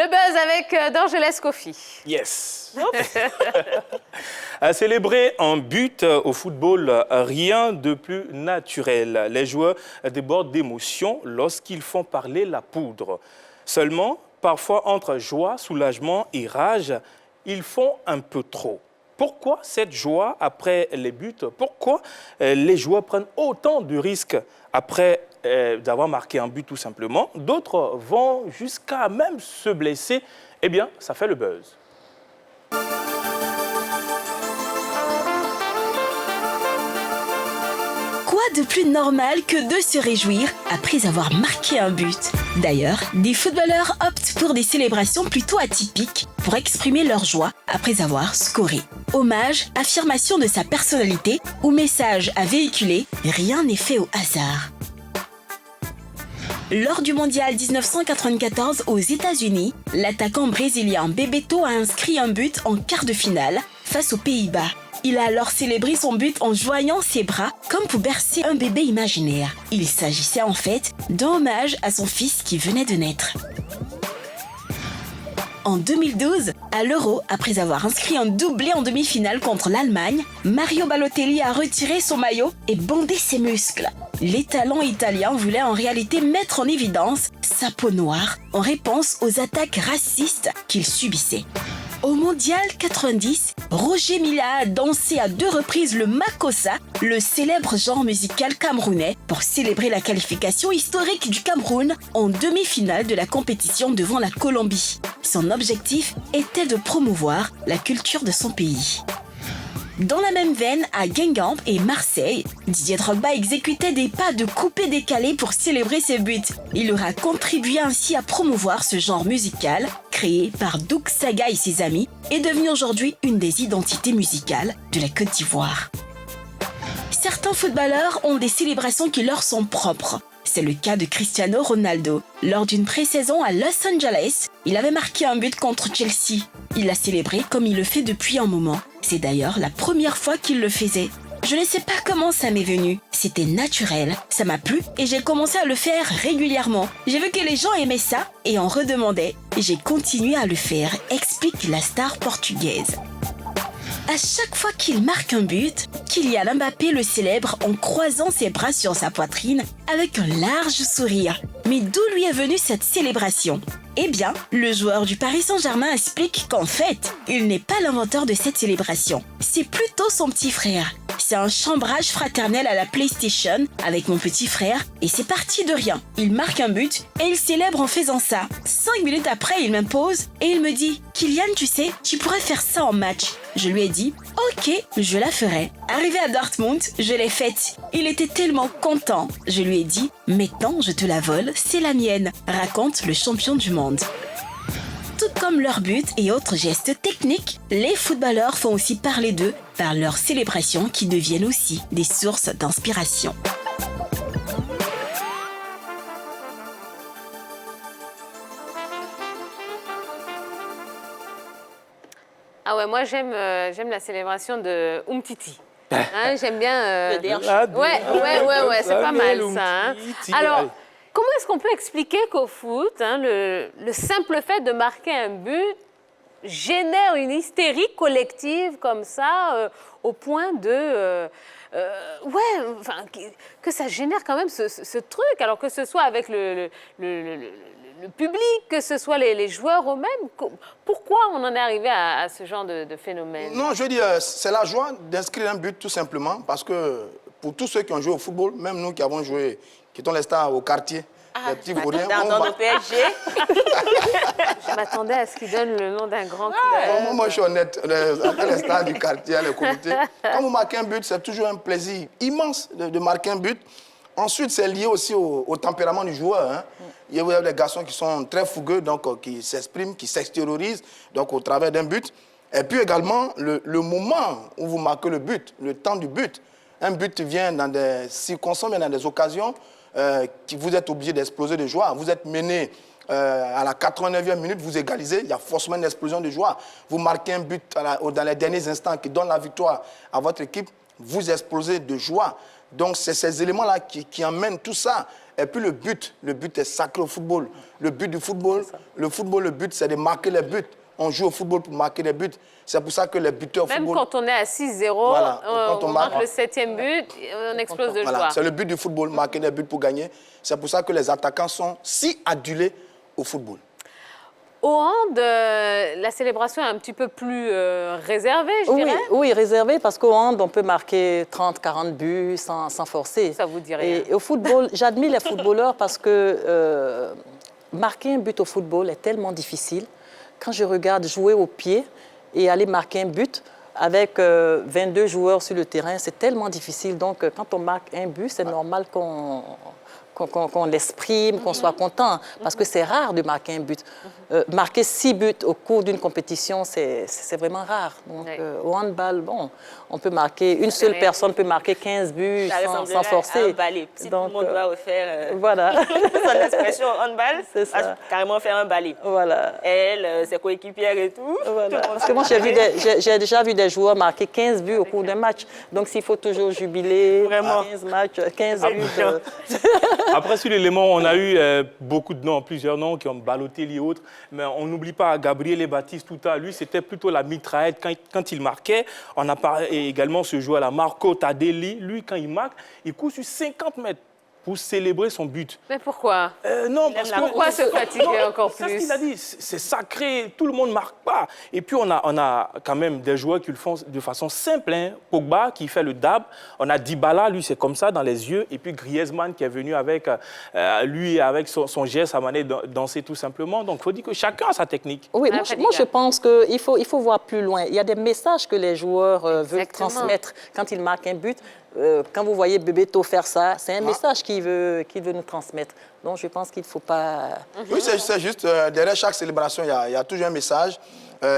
Le buzz avec Dorgelès Kofi. Yes. À célébrer un but au football, rien de plus naturel. Les joueurs débordent d'émotions lorsqu'ils font parler la poudre. Seulement, parfois entre joie, soulagement et rage, ils font un peu trop. Pourquoi cette joie après les buts? Pourquoi les joueurs prennent autant de risques après d'avoir marqué un but tout simplement? D'autres vont jusqu'à même se blesser. Eh bien, ça fait le buzz. Quoi de plus normal que de se réjouir après avoir marqué un but? D'ailleurs, des footballeurs optent pour des célébrations plutôt atypiques pour exprimer leur joie après avoir scoré. Hommage, affirmation de sa personnalité ou message à véhiculer, rien n'est fait au hasard. Lors du mondial 1994 aux États-Unis, l'attaquant brésilien Bebeto a inscrit un but en quart de finale face aux Pays-Bas. Il a alors célébré son but en joignant ses bras comme pour bercer un bébé imaginaire. Il s'agissait en fait d'un hommage à son fils qui venait de naître. En 2012, à l'Euro, après avoir inscrit un doublé en demi-finale contre l'Allemagne, Mario Balotelli a retiré son maillot et bandé ses muscles. Les talents italiens voulaient en réalité mettre en évidence sa peau noire en réponse aux attaques racistes qu'il subissait. Au mondial 90, Roger Mila a dansé à 2 reprises le Makossa, le célèbre genre musical camerounais, pour célébrer la qualification historique du Cameroun en demi-finale de la compétition devant la Colombie. Son objectif était de promouvoir la culture de son pays. Dans la même veine, à Guingamp et Marseille, Didier Drogba exécutait des pas de coupé-décalé pour célébrer ses buts. Il aura contribué ainsi à promouvoir ce genre musical, créé par Doug Saga et ses amis, et devenu aujourd'hui une des identités musicales de la Côte d'Ivoire. Certains footballeurs ont des célébrations qui leur sont propres. C'est le cas de Cristiano Ronaldo. Lors d'une pré-saison à Los Angeles, il avait marqué un but contre Chelsea. Il l'a célébré comme il le fait depuis un moment. C'est d'ailleurs la première fois qu'il le faisait. Je ne sais pas comment ça m'est venu. C'était naturel, ça m'a plu et j'ai commencé à le faire régulièrement. J'ai vu que les gens aimaient ça et en redemandaient. Et j'ai continué à le faire, explique la star portugaise. À chaque fois qu'il marque un but, Kylian Mbappé le célèbre en croisant ses bras sur sa poitrine avec un large sourire. Mais d'où lui est venue cette célébration? Eh bien, le joueur du Paris Saint-Germain explique qu'en fait, il n'est pas l'inventeur de cette célébration. C'est plutôt son petit frère. C'est un chambrage fraternel à la PlayStation avec mon petit frère et c'est parti de rien. Il marque un but et il célèbre en faisant ça. 5 minutes après, il m'impose et il me dit « Kylian, tu sais, tu pourrais faire ça en match. » Je lui ai dit « Ok, je la ferai. » Arrivé à Dortmund, je l'ai faite. Il était tellement content. Je lui ai dit « Maintenant, je te la vole, c'est la mienne. » raconte le champion du monde. Tout comme leurs buts et autres gestes techniques, les footballeurs font aussi parler d'eux par leurs célébrations qui deviennent aussi des sources d'inspiration. Ah ouais, moi j'aime la célébration de Umtiti. Hein, j'aime bien. Ouais, c'est pas mal ça. Hein. Alors, comment est-ce qu'on peut expliquer qu'au foot, hein, le simple fait de marquer un but génère une hystérie collective comme ça, au point de... que ça génère quand même ce truc, alors que ce soit avec le public, que ce soit les joueurs eux-mêmes. Pourquoi on en est arrivé à ce genre de phénomène? Non, je veux dire, c'est la joie d'inscrire un but tout simplement, parce que pour tous ceux qui ont joué au football, même nous qui avons joué, qui sont les stars au quartier, les petits vauriens... Dans le PSG. Je m'attendais à ce qu'il donne le nom d'un grand club. Moi, je suis honnête. Les stars du quartier, les comités, quand vous marquez un but, c'est toujours un plaisir immense de marquer un but. Ensuite, c'est lié aussi au tempérament du joueur. Hein. Il y a des garçons qui sont très fougueux, donc qui s'expriment, qui s'extériorisent donc, au travers d'un but. Et puis également, le moment où vous marquez le but, le temps du but. Un but vient dans des circonstances, dans des occasions qui vous êtes obligé d'exploser de joie. Vous êtes mené à la 89e minute, vous égalisez, il y a forcément une explosion de joie. Vous marquez un but dans les derniers instants qui donne la victoire à votre équipe, vous explosez de joie. Donc, c'est ces éléments-là qui emmènent tout ça. Et puis le but est sacré au football. Le but du football, le but, c'est de marquer les buts. On joue au football pour marquer les buts. C'est pour ça que les buteurs au football... Même quand on est à 6-0, on marque le 7e but, on explose de joie. C'est le but du football, marquer des buts pour gagner. C'est pour ça que les attaquants sont si adulés au football. Au hand, la célébration est un petit peu plus réservée, je dirais. Oui, réservée, parce qu'au hand, on peut marquer 30, 40 buts sans forcer. Ça vous dit rien. Et au football, j'admire les footballeurs parce que marquer un but au football est tellement difficile. Quand je regarde jouer au pied et aller marquer un but avec 22 joueurs sur le terrain, c'est tellement difficile. Donc, quand on marque un but, c'est normal qu'on l'exprime, qu'on soit content, parce que c'est rare de marquer un but. Marquer 6 buts au cours d'une compétition, c'est vraiment rare. Donc, au handball, bon, on peut marquer, une seule personne peut marquer 15 buts sans forcer. Un balai. Si tout le monde doit refaire voilà. son expression handball, carrément faire un balai. Voilà. Elle, ses coéquipières et tout. Voilà. Parce que moi, j'ai déjà vu des joueurs marquer 15 buts au cours d'un match. Donc, s'il faut toujours jubiler, vraiment. 15 matchs, 15 buts... Après, sur l'élément, on a eu beaucoup de noms, plusieurs noms qui ont Balotelli et autres. Mais on n'oublie pas Gabriel Batistuta. Lui, c'était plutôt la mitraillette quand il marquait. On a parlé également ce joueur-là, Marco Tadelli. Lui, quand il marque, il court sur 50 mètres pour célébrer son but. Mais pourquoi Non, parce que... Pourquoi se fatiguer encore plus? C'est ce qu'il a dit. C'est sacré. Tout le monde ne marque pas. Et puis, on a quand même des joueurs qui le font de façon simple. Hein. Pogba, qui fait le dab. On a Dybala, lui, c'est comme ça, dans les yeux. Et puis, Griezmann, qui est venu avec, avec son geste, sa manière de danser tout simplement. Donc, il faut dire que chacun a sa technique. Oui, moi, je pense qu'il faut voir plus loin. Il y a des messages que les joueurs veulent transmettre quand ils marquent un but. Quand vous voyez Bebeto faire ça, c'est un message qu'il veut nous transmettre. Donc, je pense qu'il ne faut pas... Oui, c'est juste, derrière chaque célébration, il y a toujours un message.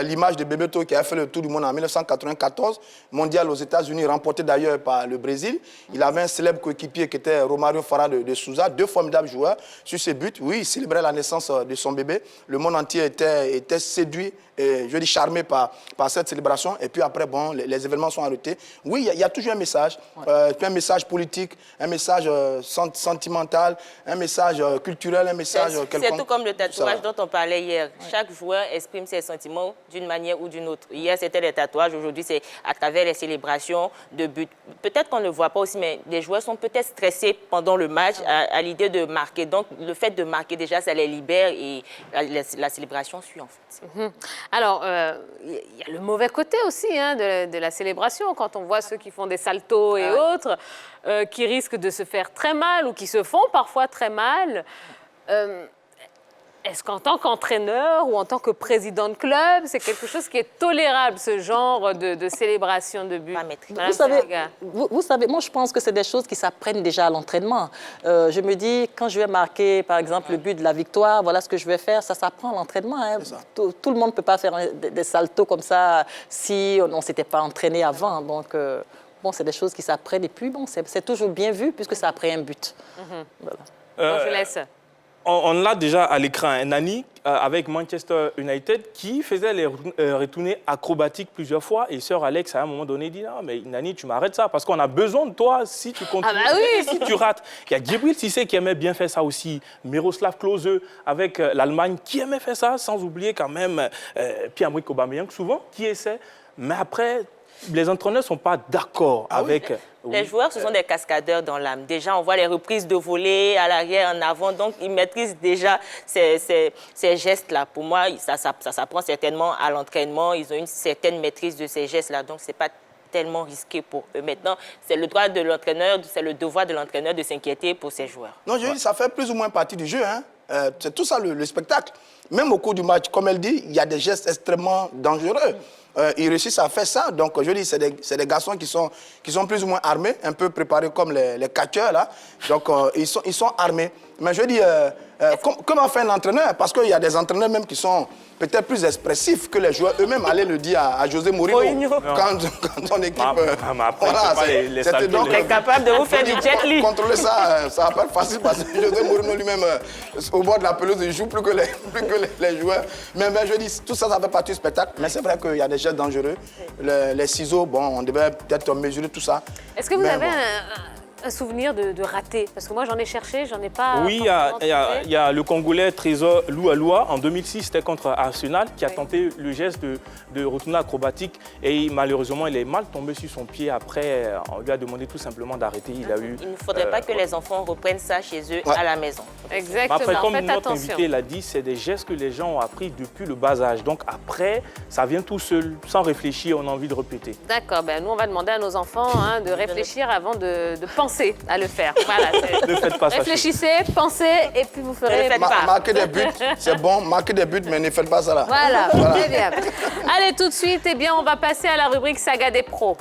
L'image de Bebeto qui a fait le tour du monde en 1994, mondial aux États-Unis, remporté d'ailleurs par le Brésil. Il avait un célèbre coéquipier qui était Romario Farah de Souza, 2 formidables joueurs sur ses buts. Oui, il célébrait la naissance de son bébé. Le monde entier était séduit, et, je dis charmé par cette célébration. Et puis après, bon, les événements sont arrêtés. Oui, il y a toujours un message, un message politique, un message sentimental, un message culturel, un message quelconque. C'est tout comme le tatouage dont on parlait hier. Chaque joueur exprime ses sentiments d'une manière ou d'une autre. Hier, c'était les tatouages. Aujourd'hui, c'est à travers les célébrations de buts. Peut-être qu'on ne le voit pas aussi, mais les joueurs sont peut-être stressés pendant le match à l'idée de marquer. Donc, le fait de marquer, déjà, ça les libère et la célébration suit, en fait. Alors, il y a le mauvais côté aussi de la célébration, quand on voit ceux qui font des saltos et autres, qui risquent de se faire très mal ou qui se font parfois très mal. Est-ce qu'en tant qu'entraîneur ou en tant que président de club, c'est quelque chose qui est tolérable, ce genre de célébration de but? Vous savez, moi je pense que c'est des choses qui s'apprennent déjà à l'entraînement. Je me dis, quand je vais marquer, par exemple, le but de la victoire, voilà ce que je vais faire, ça s'apprend à l'entraînement. Hein. Tout le monde ne peut pas faire des saltos comme ça si on ne s'était pas entraîné avant. Donc, bon, c'est des choses qui s'apprennent. Et puis, bon, c'est toujours bien vu puisque c'est après un but. Voilà. Donc, je laisse. On l'a déjà à l'écran, Nani, avec Manchester United, qui faisait les retournées acrobatiques plusieurs fois. Et sœur Alex, à un moment donné, dit « Non, mais Nani, tu m'arrêtes ça, parce qu'on a besoin de toi si tu continues, si tu rates. » Il y a Djibril Cissé qui aimait bien faire ça aussi, Miroslav Klose avec l'Allemagne, qui aimait faire ça, sans oublier quand même Pierre-Emerick Aubameyang, souvent, qui essaie. Mais après, les entraîneurs ne sont pas d'accord avec... Les joueurs, ce sont des cascadeurs dans l'âme. Déjà, on voit les reprises de volée à l'arrière, en avant. Donc, ils maîtrisent déjà ces gestes-là. Pour moi, ça s'apprend certainement à l'entraînement. Ils ont une certaine maîtrise de ces gestes-là. Donc, ce n'est pas tellement risqué pour eux. Maintenant, c'est le droit de l'entraîneur, c'est le devoir de l'entraîneur de s'inquiéter pour ses joueurs. Non, je dis, ça fait plus ou moins partie du jeu. Hein. C'est tout ça, le spectacle. Même au cours du match, comme elle dit, il y a des gestes extrêmement dangereux. Ils réussissent à faire ça. Donc, je dis, c'est des garçons qui sont plus ou moins armés, un peu préparés comme les catcheurs, là. Donc, ils sont armés. Mais je dis, comment fait un entraîneur? Parce qu'il y a des entraîneurs même qui sont peut-être plus expressifs que les joueurs eux-mêmes allaient le dire à José Mourinho. Quand ton équipe... C'était donc capable de vous faire du jet li. Contrôler ça, ça va pas être facile parce que José Mourinho lui-même, au bord de la pelouse, il joue plus que les joueurs. Mais je dis, tout ça, ça fait partie du spectacle. Mais c'est vrai qu'il y a des gestes dangereux. Les ciseaux, bon, on devait peut-être mesurer tout ça. Est-ce que vous avez un souvenir de raté? Parce que moi, j'en ai cherché, j'en ai pas... Oui, il y a le Congolais Trésor Loualoua, en 2006, c'était contre Arsenal, qui a tenté le geste de retourner acrobatique. Et malheureusement, il est mal tombé sur son pied. Après, on lui a demandé tout simplement d'arrêter. Il ne faudrait pas que les enfants reprennent ça chez eux à la maison. Exactement, après, comme faites notre attention. invité l'a dit, c'est des gestes que les gens ont appris depuis le bas âge. Donc après, ça vient tout seul, sans réfléchir, on a envie de répéter. D'accord, nous on va demander à nos enfants de réfléchir avant de penser à le faire. Voilà, ne faites pas ça. Réfléchissez, pensez et puis vous ferez... Marquer des buts, c'est bon, marquer des buts, mais ne faites pas ça là. Voilà. Très bien. Allez, tout de suite, on va passer à la rubrique Saga des pros.